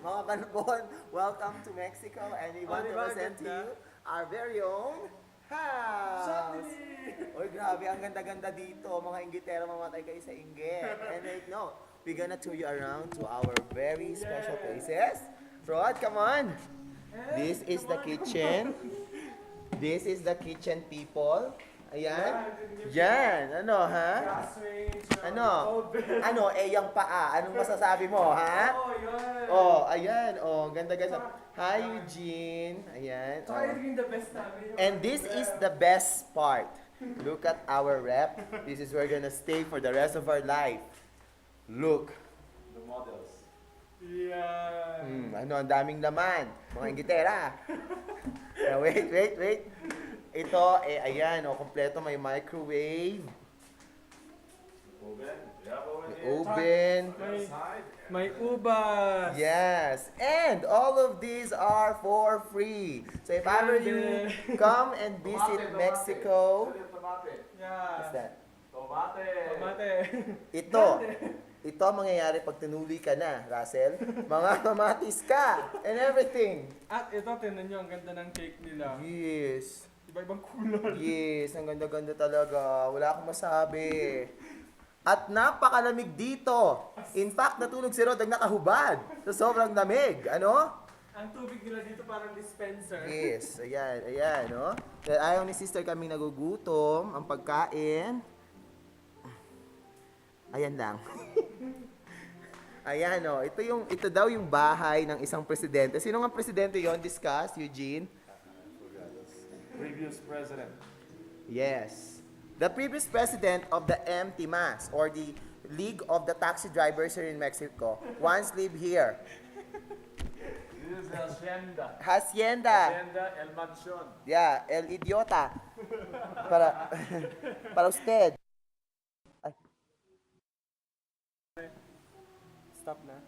Mga kanbon, welcome to Mexico and we want to present to you our very own house. Oy, grabe, ang ganda-ganda dito. Mga inggitero, mamatay kayo sa inggit. And right now, we're gonna tour you around to our very special places. Rod, come on. This is the kitchen. This is the kitchen, people. Ayan. Yan. Ano, ha? Ano? Ano, yung paa. Anong masasabi mo, ha? Oh, ayan. Oh, ganda-ganda. Hi, Eugene. Ayan. Oh. And this is the best part. Look at our rep. This is where we're gonna stay for the rest of our life. Look. The models. Yeah. Ano, ang daming laman. Mga inggitera. Wait. Ito, ayan, kompleto. May microwave. Oven. We have oven May here. oven. Side. May ubas. Yes. And all of these are for free. So if ever you come and visit Mexico, Tomate. what's Yeah. that? Tomate. Tomate. Ito mangyayari pag tinuli ka na, Russell. Mga kamatis ka and everything. At ito, tinan nyo, ang ganda ng cake nila. Yes. Iba-ibang kulay. Yes, ang ganda-ganda talaga. Wala akong masabi. At napakalamig dito. In fact, natulog si Rod ang nakahubad. So sobrang lamig. Ano? Ang tubig nila dito parang dispenser. Yes, ayan, no? Dahil ayaw ni sister kami nagugutom, ang pagkain. Ayan lang. Ayan, no? Ito daw yung bahay ng isang presidente. Sino nga presidente yon? Discuss, Eugene? Previous president. Yes. The previous president of the MTMAS, or the League of the Taxi Drivers here in Mexico, once lived here. This is Hacienda. Hacienda. Hacienda El Mansion. Yeah, El Idiota. Para, para usted. Ay. Stop na.